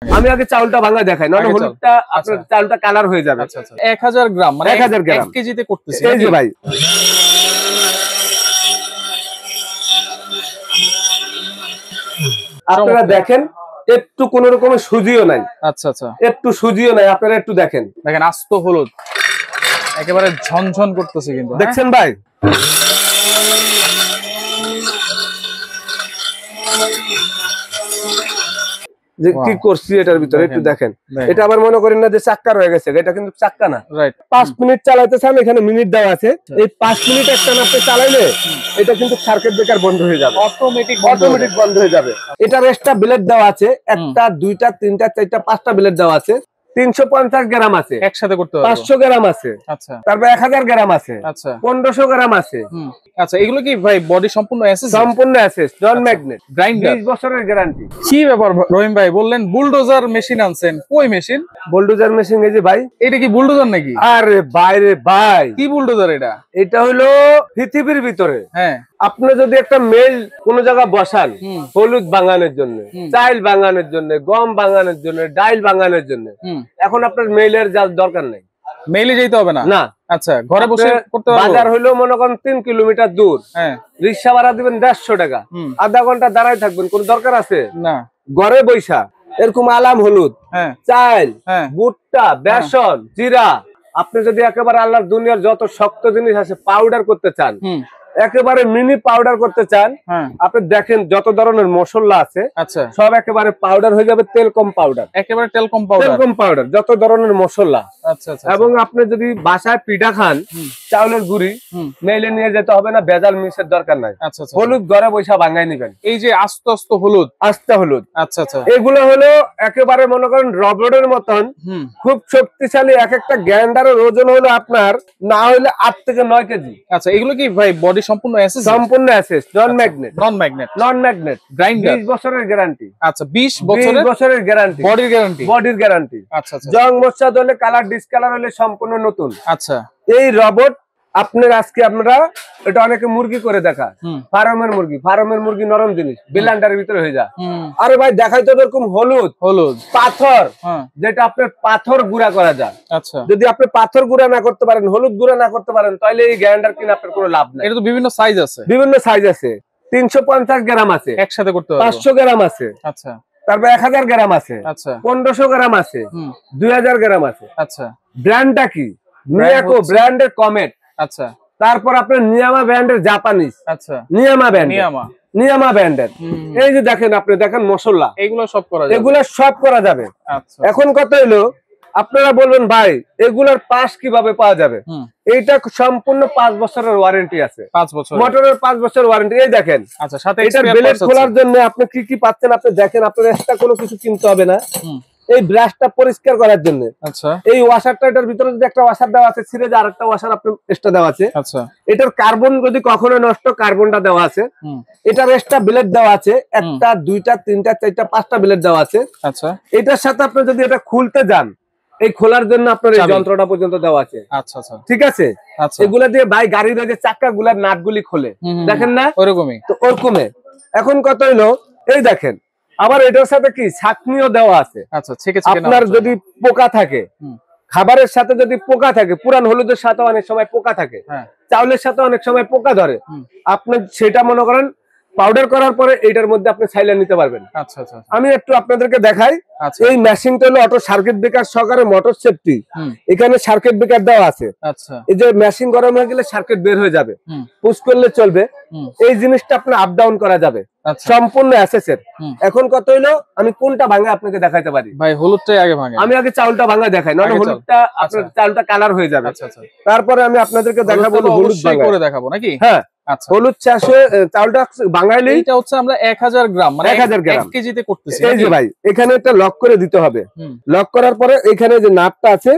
আমি আগে চাউলটা ভাঙা দেখাই, নাহলে হলুদটা আপনার চাউলটা কালার হয়ে যাবে। 1000 গ্রাম মানে 1000 গ্রাম 1 কেজিতে করতেছি। এই যে ভাই আপনারা দেখেন একটু কোন রকমের সুজিও নাই। আচ্ছা আচ্ছা, একটু সুজিও নাই, আপনারা একটু দেখেন। দেখেন আস্ত হলুদ একেবারে ঝনঝন করতেছে কিন্তু, দেখছেন ভাই? যে কি করছি এটার ভিতরে একটু দেখেন। এটা আবার মনে করেন না যে চাক্কা রয়ে গেছে, এটা কিন্তু চাক্কা না। 5 মিনিট চালাতে চান, এখানে মিনিট দেওয়া আছে। এই 5 মিনিট একটা আপনি চালাইলে এটা কিন্তু সার্কিট ব্রেকার বন্ধ হয়ে যাবে, অটোমেটিক বন্ধ হয়ে যাবে। এটার এক্সট্রা ব্লেড দেওয়া আছে, একটা দুইটা তিনটা চারটা পাঁচটা ব্লেড দেওয়া আছে। 350 গ্রাম আছে একসাথে করতে হবে, 500 গ্রাম আছে, আচ্ছা তারপর 1000 গ্রাম আছে, আচ্ছা 1500 গ্রাম আছে। আচ্ছা, এগুলো কি ভাই বডি সম্পূর্ণ অ্যাসেস? সম্পূর্ণ অ্যাসেস, নন ম্যাগনেট, গ্রাইন্ডার, 20 বছরের গ্যারান্টি। কি ব্যাপার রহিম ভাই, বললেন বুলডোজার মেশিন আনছেন, কই মেশিন? বুলডোজার মেশিন এই যে ভাই। এটা কি বুলডোজার নাকি? আরে বাইরে ভাই, কি বুলডোজার এটা? এটা হলো পৃথিবীর ভিতরে। হ্যাঁ, আপনি যদি একটা মেল কোন জায়গায় বসান, হলুদ ভাঙানোর জন্য, চাইল ভাঙানোর জন্য, গম ভাঙানোর জন্য, ডাইল ভাঙানোর জন্য, এখন আপনার মেলের যার দরকার নেই, মেইলে যেতে হবে না। না, আচ্ছা ঘরে বসে করতে পারবো। বাজার হইলো মনে করেন 3 কিলোমিটার দূর, হ্যাঁ, রিক্সা ভাড়া দিবেন 150 টাকা, আধা ঘন্টা দাঁড়ায় থাকবেন, কোন দরকার আছে না। ঘরে বৈশা এরকম আলাম হলুদ, চাইল, ভুট্টা, বেসন, জিরা, আপনি যদি একেবারে আল্লাহর দুনিয়ার যত শক্ত জিনিস আছে পাউডার করতে চান, একেবারে মিনি পাউডার করতে চান, আপনি দেখেন যত ধরনের মশলা আছে, আচ্ছা সব একেবারে পাউডার হয়ে যাবে। তেল কম পাউডার, একেবারে তেল কম পাউডার, যত ধরনের মশলা। আচ্ছা আচ্ছা, এবং আপনি যদি বাসায় পিঠা খান, চাউলের গুঁড়ি মেলে নিয়ে যেতে হবে না, ভেজাল মিক্সের দরকার নাই। আচ্ছা, হলুদ ঘরে বৈশা ভাঙাই নিবেন। এই যে আস্তে আস্তে হলুদ, আস্তে হলুদ, আচ্ছা আচ্ছা, এগুলো হলো একেবারে মনে করেন রবটের মতন খুব শক্তিশালী। এক একটা গ্রাইন্ডারের ওজন হলো আপনার না হলে 8 থেকে 9 কেজি। আচ্ছা, এগুলো কি ভাই বডি সম্পূর্ণ অ্যাসেস? সম্পূর্ণ SS, non magnet, non magnet grinder, 20 বছরের গ্যারান্টি। আচ্ছা, 20 বছরের গ্যারান্টি, বডির গ্যারান্টি। আচ্ছা আচ্ছা, জং মশা হলে, কালার ডিসকালার হলে সম্পূর্ণ নতুন। আচ্ছা, এই রবট আপনার আজকে আপনারা এটা অনেকে মুরগি করে দেখা, ফার্মের মুরগি নরম জিনিস, ব্লেন্ডারের ভিতরে হয়ে যায়। আরে ভাই দেখাই তো এরকম হলুদ পাথর, যেটা আপনার পাথর গুঁড়া করা যায়। আচ্ছা, যদি আপনি পাথর গুঁড়া না করতে পারেন, হলুদ গুঁড়া না করতে পারেন, তাহলে এই গ্রাইন্ডার কিনে আপনার কোনো লাভ নাই। এটা তো বিভিন্ন সাইজ আছে, 350 গ্রাম আছে একসাথে করতে হবে, 500 গ্রাম আছে, আচ্ছা তারপর 1000 গ্রাম আছে, আচ্ছা 1500 গ্রাম আছে, 2000 গ্রাম আছে। আচ্ছা, ব্র্যান্ডটা কি? মিয়াকো ব্র্যান্ডের কমেট। আচ্ছা, তারপর আপনার নিয়ামা ব্র্যান্ডের জাপানিজ। আচ্ছা, নিয়ামা ব্র্যান্ডের। এই যে দেখেন, আপনি দেখেন মশলা, এগুলো সব করা যাবে। আচ্ছা, এখন কত হলো, আপনারা বলবেন ভাই এগুলার পাস কিভাবে পাওয়া যাবে? এইটা সম্পূর্ণ 5 বছরের ওয়ারেন্টি আছে, 5 বছর মোটরের 5 বছর ওয়ারেন্টি। এই দেখেন, আচ্ছা সাথে এটা ব্লেড খোলার জন্য আপনি কি কি পাচ্ছেন আপনি দেখেন, আপনার এক্সট্রা কোনো কিছু কিনতে হবে না। এই ব্রাশটা পরিষ্কার করার জন্য, আচ্ছা এই ওয়াশারটা, এটার ভিতরে যদি একটা ওয়াশার দেওয়া আছে, ছিঁড়ে যে আরেকটা ওয়াশার আপনি এক্সট্রা দেওয়া আছে। আচ্ছা, এটার কার্বন যদি কখনো নষ্ট, কার্বনটা দেওয়া আছে। এটার এক্সট্রা ব্লেড দেওয়া আছে, একটা দুইটা তিনটা চারটা পাঁচটা ব্লেড দেওয়া আছে। আচ্ছা, এটার সাথে আপনি যদি এটা খুলতে যান, এই খোলার জন্য আপনার এই যন্ত্রটা পর্যন্ত দেওয়া আছে। আচ্ছা আচ্ছা, ঠিক আছে। এগুলা দিয়ে ভাই গাড়ির যে চাকা গুলার নাটগুলি খোলে, দেখেন না, ওরকমই তো ওরকমে। এখন কত হইলো, এই দেখেন, আবার এটার সাথে কি ছাকনিও দেওয়া আছে। আচ্ছা, আপনার যদি পোকা থাকে, খাবারের সাথে যদি পোকা থাকে, পুরান হলুদের সাথে অনেক সময় পোকা থাকে, চাউলের সাথে অনেক সময় পোকা ধরে, আপনি সেটা মনে করেন পাউডার করার পরে এটার মধ্যে আপনি ছাইলা নিতে পারবেন। আচ্ছা আচ্ছা, আমি একটু আপনাদেরকে দেখাই। এই মেশিনটা হলো অটো সার্কিট ব্রেকার সহকারে মোটর সেফটি, এখানে সার্কিট ব্রেকার দেওয়া আছে। আচ্ছা, এই যে মেশিন গরম হয়ে গেলে সার্কিট বের হয়ে যাবে, পুশ করলে চলবে। এই জিনিসটা আপনি আপ ডাউন করা যাবে, সম্পূর্ণ অ্যাসেসের। এখন কত হইলো, আমি কোনটা ভাঙা আপনাকে দেখাইতে পারি? ভাই হলুদটাই আগে ভাঙা, আমি আগে চাউলটা ভাঙা দেখাই, নাহলে হলুদটা আপনার চাউলটা কালার হয়ে যাবে। আচ্ছা আচ্ছা, তারপরে আমি আপনাদেরকে দেখাবো, হলুদ করে দেখাবো নাকি? হ্যাঁ, হলুদ চাষে চাউলটা বাঙালি, এটা হচ্ছে আমরা 1000 গ্রাম মানে 1000 গ্রাম 1 কেজিতে করতেছি। এই যে ভাই এখানে একটা লক করে দিতে হবে, লক করার পরে এখানে যে নাটটা আছে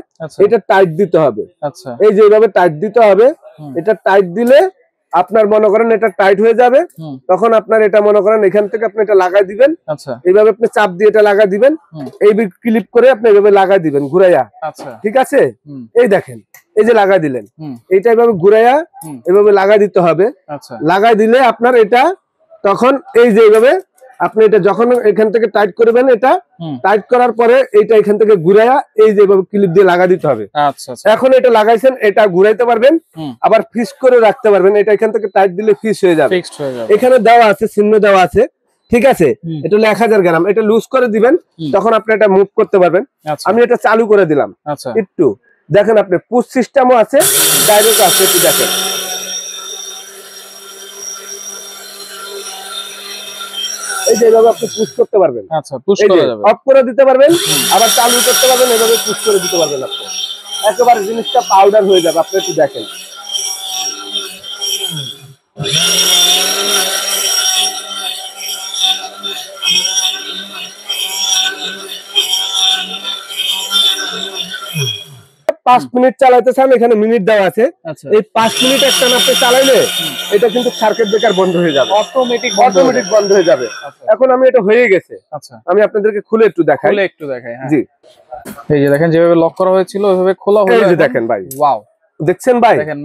এটা টাইট দিতে হবে। আচ্ছা, এই যে এইভাবে টাইট দিতে হবে, এটা টাইট দিলে আপনার মনে করেন এটা টাইট হয়ে যাবে। তখন আপনার এটা মনে করেন এখান থেকে আপনি এটা লাগাই দিবেন। আচ্ছা, এইভাবে আপনি চাপ দিয়ে এটা লাগাই দিবেন, এই ক্লিপ করে আপনি এইভাবে লাগাই দিবেন ঘুরাইয়া। আচ্ছা, ঠিক আছে। এই দেখেন, এই যে লাগাই দিলেন, এইটা এইভাবে ঘুরাইয়া এভাবে লাগাই দিতে হবে। আচ্ছা, লাগাই দিলে আপনার এটা তখন এই যে এইভাবে আপনি এটা যখন এখান থেকে টাইট করবেন, এটা টাইট করার পরে এইটা এখান থেকে ঘুরাইয়া এই যে ক্লিপ দিয়ে লাগা দিতে হবে। আচ্ছা আচ্ছা। এখন এটা লাগাইছেন, এটা ঘুরাইতে পারবেন, আবার ফিক্স করে রাখতে পারবেন। এটা এখান থেকে টাইট দিলে ফিক্স হয়ে যাবে। এখানে দেওয়া আছে, চিহ্ন দেওয়া আছে, ঠিক আছে। এটা হলো 1000 গ্রাম। এটা লুজ করে দিবেন, তখন আপনি এটা মুভ করতে পারবেন। আমি এটা চালু করে দিলাম, একটু দেখেন। আপনি পুশ সিস্টেমও আছে, ডাইরেক্ট আছে, একটু দেখেন। এই যে এভাবে আপনি পুশ করতে পারবেন। আচ্ছা, পুশ করা যাবে। অফ করে দিতে পারবেন, আবার চালু করতে পারবেন, এভাবে পুশ করে দিতে পারবেন। আপনি একেবারে জিনিসটা পাউডার হয়ে যাবে। আপনি একটু দেখেন। পাঁচ মিনিট চালাতে চান, এখানে মিনিট দেওয়া আছে। এই 5 মিনিট একটা আপনি চালাইলে এটা কিন্তু সার্কিট ব্রেকার বন্ধ হয়ে যাবে, অটোমেটিক বন্ধ হয়ে যাবে। এখন আমি এটা হয়ে গেছে, আমি আপনাদেরকে খুলে একটু দেখাই। জি, এই যে দেখেন যেভাবে লক করা হয়েছিল ওইভাবে খোলা হয়ে গেছে। দেখেন ভাই, ওয়াও, দেখছেন ভাই? দেখেন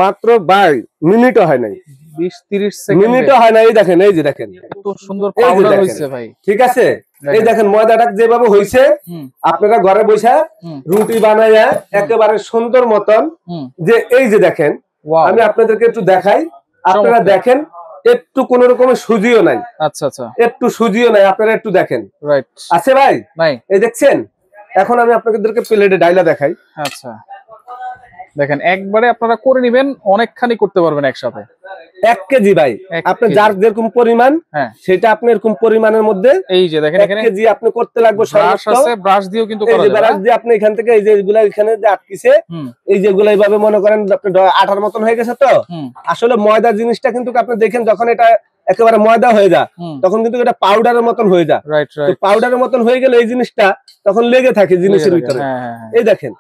মাত্র ভাই মিনিটও হয় নাই, 20-30 সেকেন্ড মিনিটও হয় না। এই দেখেন, এই যে দেখেন কত সুন্দর পাউডার হইছে ভাই। ঠিক আছে, এই দেখেন ময়দাটা যেভাবে হইছে, আপনারা ঘরে বসে রুটি বানাইয়া একেবারে সুন্দর মতন, যে এই যে দেখেন, আমি আপনাদেরকে একটু দেখাই, আপনারা দেখেন, একটু কোন রকমের সুজিও নাই। আচ্ছা আচ্ছা, একটু সুজিও নাই, আপনারা একটু দেখেন। রাইট আছে ভাই? নাই। এই দেখছেন? এখন আমি আপনাদেরকে প্লেটে ডাইলা দেখাই। আচ্ছা, দেখেন একবারে আপনারা করে নেবেন, অনেকখানি করতে পারবেন একসাথে। 1 কেজি ভাই, আপনি যার যেরকম পরিমাণ সেটা আপনি এরকম পরিমাণের মধ্যে, এই যে দেখেন এখানে 1 কেজি আপনি করতে লাগবে। ব্রাশ আছে, ব্রাশ দিয়েও কিন্তু করা যাবে। ব্রাশ দিয়ে আপনি এখান থেকে এই যে এগুলা এখানে যে আটকিছে, এই যেগুলা এইভাবে মনে করেন আপনি আটার মতন হয়ে গেছে। তো আসলে ময়দা জিনিসটা কিন্তু আপনি দেখেন, যখন এটা একেবারে ময়দা হয়ে যায় তখন কিন্তু এটা পাউডারের মতন হয়ে যায়। পাউডারের মতন হয়ে গেলে এই জিনিসটা তখন লেগে থাকে জিনিসের ভিতরে। এই দেখেন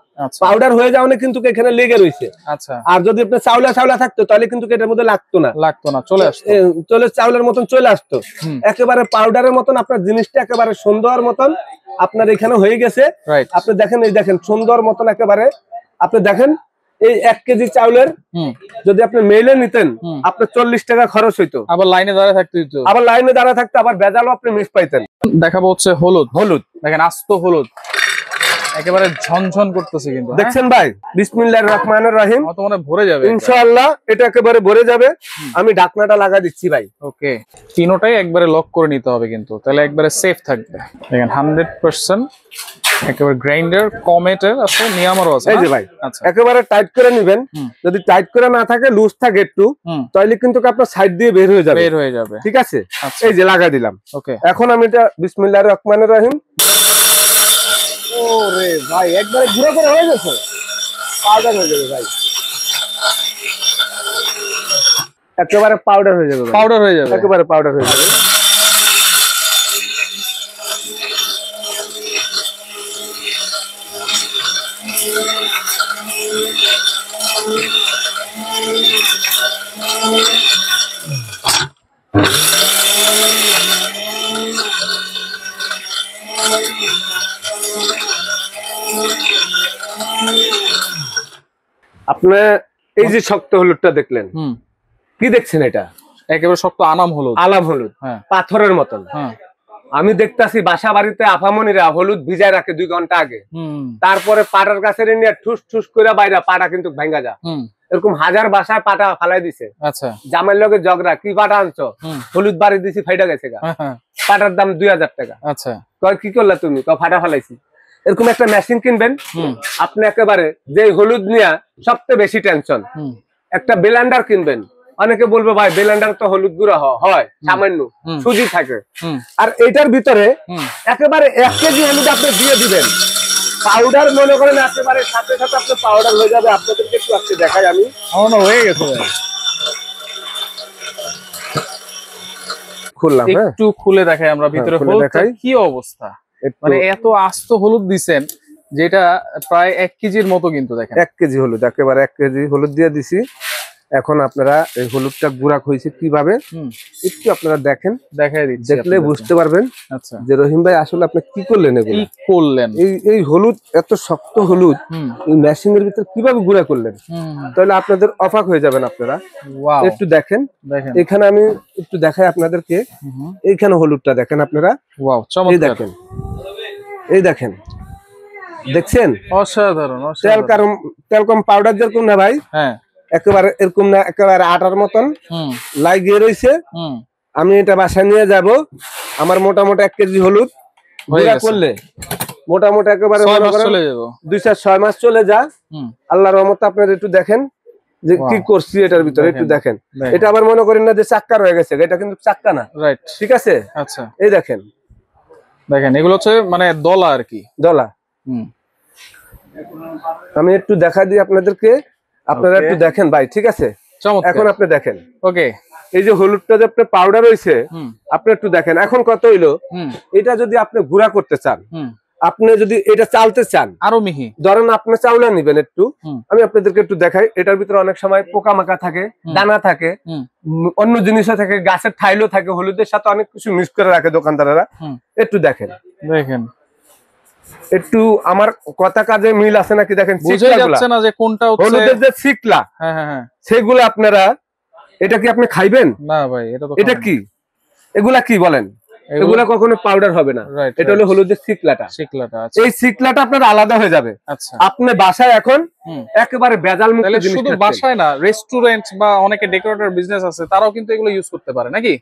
পাউডার হয়ে যাওয়ানে কিন্তু এখানে লেগে রয়েছে। আর যদি আপনি চাউলা থাকতো তাহলে কিন্তু এটার মধ্যে লাগতো না, চলে চাউলের মতন চলে আসতো। একেবারে পাউডারের মতন আপনার জিনিসটা একেবারে সুন্দর মতন আপনার এখানে হয়ে গেছে। আপনি দেখেন, এই দেখেন সুন্দর মতন একেবারে। আপনি দেখেন এই 1 কেজি চাউলের যদি আপনি মেইলে নিতেন, আপনার 40 টাকা খরচ হইতো। আবার লাইনে দাঁড়ায় থাকতে হইতো, আবার ভেজালও আপনি মিস পাইতেন। দেখাবো হচ্ছে হলুদ। দেখেন আস্ত হলুদ, একেবারে ঝনঝন করতেছে কিন্তু। দেখছেন ভাই? বিসমিল্লাহির রহমানির রহিম। তো মানে ভরে যাবে ইনশাআল্লাহ, এটা একেবারে ভরে যাবে। আমি ঢাকনাটা লাগা দিচ্ছি ভাই। ওকে, তিনোটাই একবারে লক করে নিতে হবে কিন্তু, তাহলে একবারে সেফ থাকবে। দেখেন 100% একেবারে গ্রাইন্ডার কমেটের আছে, নিয়ামারও আছে। এই যে ভাই, একেবারে টাইট করে নেবেন। যদি টাইট করে না থাকে, লুজ থাকে একটু, তাহলে কিন্তু আপনার সাইড দিয়ে বের হয়ে যাবে। ঠিক আছে, এই যে লাগা দিলাম। ওকে, এখন আমি এটা বিসমিল্লাহির রহমানির রহিম। ওরে ভাই, একবারে গুঁড়ো করে হয়ে গেছে, পাউডার হয়ে যাবে ভাই, একেবারে পাউডার হয়ে যাবে, একেবারে পাউডার হয়ে যাবে। আপনি এই যে শক্ত হলুদটা দেখলেন, কি দেখছেন? এটা একেবারে শক্ত আলাম হলুদ, পাথরের মতন। আমি দেখতেছি বাসা বাড়িতে আফামনিরা হলুদ ভিজায় রাখে 2 ঘন্টা আগে, তারপরে পাটার কাছে নিয়ে ঠুস ঠুস করে বাইরে পাটা কিন্তু ভাঙা যা। এরকম হাজার বাসায় পাটা ফালাই দিছে। আচ্ছা, জামাইয়ের লগে ঝগড়া, কি পাটা আনছো? হলুদ বাড়ি দিছি, ফাইটা গেছে গা। পাটার দাম 2000 টাকা। আচ্ছা, কয় কি করলা তুমি? ফাটা ফালাইছি। এরকম একটা মেশিন কিনবেন আপনি, একেবারে যে হলুদ নিয়ে সবচেয়ে বেশি টেনশন। একটা ব্লেন্ডার কিনবেন, অনেকে বলবে ভাই ব্লেন্ডার তো হলুদ গুঁড়া হয় সামান্য, সুজি থাকে। আর এটার ভিতরে একেবারে 1 কেজি হলুদ আপনি দিয়ে দিবেন, পাউডার মনে করেন একেবারে সাথে সাথে আপনি পাউডার হয়ে যাবে। আপনাদেরকে একটু আজকে দেখাই আমি। হয়ে গেছে, খুললাম, একটু খুলে দেখাই আমরা ভিতরে কি অবস্থা। মানে এত আস্ত হলুদ দিছেন যেটা প্রায় 1 কেজির মতো কিন্তু। দেখেন 1 কেজি হলুদ, একেবারে 1 কেজি হলুদ দিয়ে দিছি। এখন আপনারা এই হলুদটা গুঁড়া হয়েছে কিভাবে একটু আপনারা দেখেন, দেখাই দিচ্ছি, দেখলে বুঝতে পারবেন আচ্ছা যে রহিম ভাই আসলে আপনি কি করলেন। এগুলো কি করলেন, এই হলুদ এত শক্ত হলুদ এই মেশিনের ভিতর কিভাবে গুঁড়া করলেন, তাহলে আপনাদের অবাক হয়ে যাবেন আপনারা। একটু দেখেন, এখানে আমি একটু দেখাই আপনাদেরকে, এইখানে হলুদটা দেখেন আপনারা, এই দেখেন, এই দেখেন, দেখছেন অসাধারণ। তেল কম পাউডার যেরকম না ভাই, হ্যাঁ একেবারে এরকম না, একেবারে আটার মতন লাগিয়ে রয়েছে। আমি এটা বাসায় নিয়ে যাব, আমার মোটামুটি 1 কেজি হলুদ গুঁড়া করলে মোটামুটি একেবারে 2-6 মাস চলে যা। আল্লাহর রহমতে আপনারা একটু দেখেন যে কি করছি এটার ভিতরে, একটু দেখেন। এটা আবার মনে করেন না যে চাক্কা রয়ে গেছে, এটা কিন্তু চাক্কা না, ঠিক আছে। আচ্ছা এই দেখেন, দেখেন এগুলো হচ্ছে মানে দলা আর কি, দলা। আমি একটু দেখা দিই আপনাদেরকে, আপনারা একটু দেখেন ভাই, ঠিক আছে। এখন আপনি দেখেন, ওকে, এই যে হলুদটা যে আপনার পাউডার হয়েছে, আপনি একটু দেখেন এখন কত হইলো। এটা যদি আপনি গুঁড়া করতে চান, আপনি যদি এটা চালতে চান আরো মিহি, ধরেন আপনি চাউলা নিবেন একটু, আমি আপনাদেরকে একটু দেখাই। এটার ভিতরে অনেক সময় পোকামাকা থাকে, দানা থাকে, অন্য জিনিসও থাকে, গাছের ঠাইলও থাকে, হলুদের সাথে অনেক কিছু মিক্স করে রাখে দোকানদারেরা। একটু দেখেন, দেখেন একটু আমার কথা কাজে মিল আছে নাকি দেখেন। বুঝাই যাচ্ছে না যে কোনটা হচ্ছে হলুদের যে শিকলা, সেগুলো আপনারা, এটা কি আপনি খাইবেন? না ভাই, এটা কি, এগুলা কি বলেন? এগুলা কখনো পাউডার হবে না, এটা হলো হলুদের শিকলাটা। এই শিকলাটা আপনার আলাদা হয়ে যাবে। আপনি বাসায় এখন একেবারে ভেজাল মুক্ত জিনিস, শুধু বাসায় না, রেস্টুরেন্ট বা অনেকে ডেকোরেটর বিজনেস আছে তারাও কিন্তু এগুলো ইউজ করতে পারে নাকি?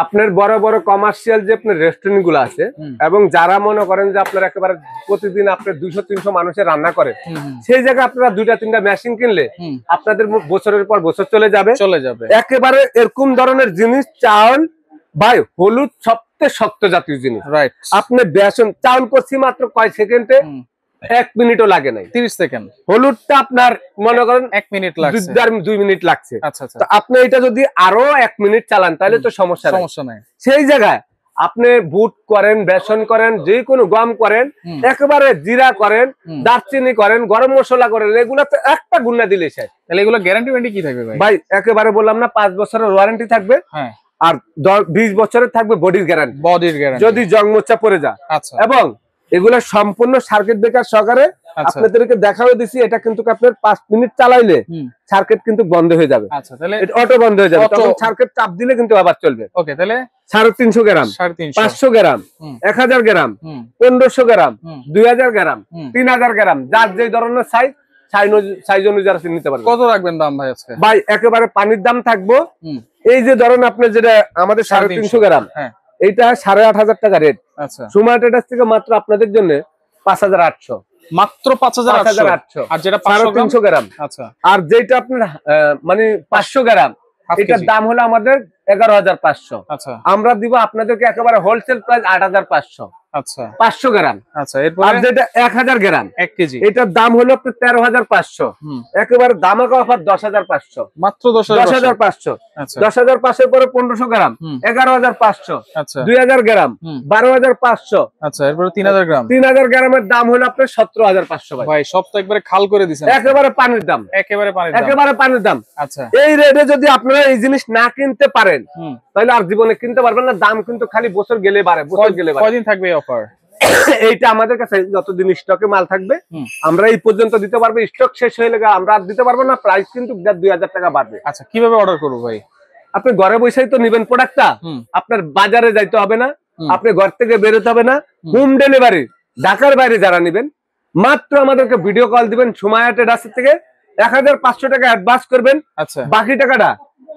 আপনার বড় বড় কমার্শিয়াল যে আপনার রেস্টুরেন্ট গুলো আছে, এবং যারা মনে করেন যে আপনার একেবারে প্রতিদিন আপনার 200-300 মানুষের রান্না করে, সেই জায়গায় আপনারা 2-3টা মেশিন কিনলে আপনাদের বছরের পর বছর চলে যাবে। একেবারে এরকম ধরনের জিনিস, চাউল ভাই, হলুদ সবচেয়ে শক্ত জাতীয় জিনিস। আপনি বেসন চাউল করছি মাত্র কয় সেকেন্ডে, 1 মিনিটও লাগে নাই, 30 সেকেন্ড। হলুদটা আপনার মনে করেন 1 মিনিট লাগছে, 2 মিনিট লাগছে। তো আপনি এটা যদি আরো 1 মিনিট চালান তাহলে তো সমস্যা নাই। সেই জায়গায় আপনি বুট করেন, বেসন করেন, যে কোনো গম করেন, একেবারে জিরা করেন, দারচিনি করেন, গরম মশলা করেন, এগুলা তো একটা গুণা দিলে শেষ। তাহলে এগুলো গ্যারান্টি কি থাকবে ভাই? একেবারে বললাম না, 5 বছরের ওয়ারেন্টি থাকবে, আর 20 বছরের থাকবে বডির গ্যারান্টি, যদি জং মোচা পড়ে যায়। এবং এগুলা সম্পূর্ণ সার্কিট ব্রেকার সহকারে আপনাদেরকে দেখাও দিছি। এটা কিন্তু আপনার 5 মিনিট চালাইলে সার্কিট কিন্তু বন্ধ হয়ে যাবে, অটো বন্ধ হয়ে যাবে, তখন সার্কিট চাপ দিলে কিন্তু আবার চলবে। ওকে, তাহলে 350 গ্রাম, 500 গ্রাম, 1000 গ্রাম, 1500 গ্রাম, 2000 গ্রাম, 3000 গ্রাম, যার যে ধরনের সাইজ অনুযায়ী নিতে পারবেন। কত রাখবেন দাম ভাই আজকে? ভাই একেবারে পানির দাম থাকবো। এই যে ধরেন আপনি যেটা আমাদের 350 গ্রাম, এইটা 8500 টাকা রেট। সুমার ট্রেডার্স থেকে মাত্র আপনাদের জন্য 5800, মাত্র 5800। আর যেটা 350 গ্রাম, আচ্ছা, আর যেটা আপনার মানে 500 গ্রাম, এটার দাম হলো আমাদের 11500। আচ্ছা, আমরা দিব আপনাদেরকে একেবারে হোলসেল প্রাইস 8500। আচ্ছা, 500 গ্রাম। আচ্ছা, এরপর আর যেটা 1000 গ্রাম 1 কেজি, এটার দাম হলো আপনার 13500। একেবারে দামাকা অফার 10500, মাত্র 10500। আচ্ছা, 10500 পরে 1500 গ্রাম 11500। আচ্ছা, 2000 গ্রাম 12500। আচ্ছা, এরপর 3000 গ্রাম, 3000 গ্রামের দাম হলো আপনার 17500। ভাই সব তো একবারে খাল করে দিবেন, একেবারে পানির দাম, একেবারে পানির দাম। আচ্ছা, এই রেটে যদি আপনারা এই জিনিস না কিনতে পারেন তাহলে আর জীবনে কিনতে পারবেন না। দাম কিন্তু খালি বছর গেলে বাড়ে, বছর গেলে বাড়ে। কয়দিন থাকবে অফার? এইটা আমাদের কাছে যতদিন স্টকে মাল থাকবে আমরা এই পর্যন্ত দিতে পারবো, স্টক শেষ হয়ে গেলে আমরা আর দিতে পারবো না। প্রাইস কিন্তু 2000 টাকা বাড়বে। আচ্ছা, কিভাবে অর্ডার করবো ভাই? আপনি ঘরে বসেই তো নিবেন প্রোডাক্টটা, আপনার বাজারে যাইতে হবে না, আপনি ঘর থেকে বেরোতে হবে না। হোম ডেলিভারি ঢাকার বাইরে যারা নিবেন মাত্র আমাদেরকে ভিডিও কল দিবেন, সুমাইয়া ট্রেডার্স থেকে 1500 টাকা অ্যাডভান্স করবেন। আচ্ছা, বাকি টাকাটা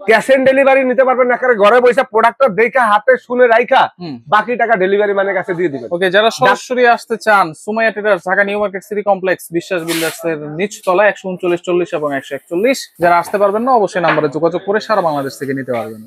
ক্যাশ অন ডেলিভারি নিতে পারবেন। একেবারে ঘরে বসে প্রোডাক্টটা দেখে হাতে শুনে রাইখা বাকি টাকা ডেলিভারি ম্যানের কাছে দিয়ে দিবেন। ওকে, যারা সরাসরি আসতে চান, Sumaiya traders, Dhaka new market city complex, বিশ্বাস বিল্ডার্স এর নিচ তলায় 139, 40 এবং 141। যারা আসতে পারবেন না অবশ্যই নম্বরে যোগাযোগ করে সারা বাংলাদেশ থেকে নিতে পারবেন।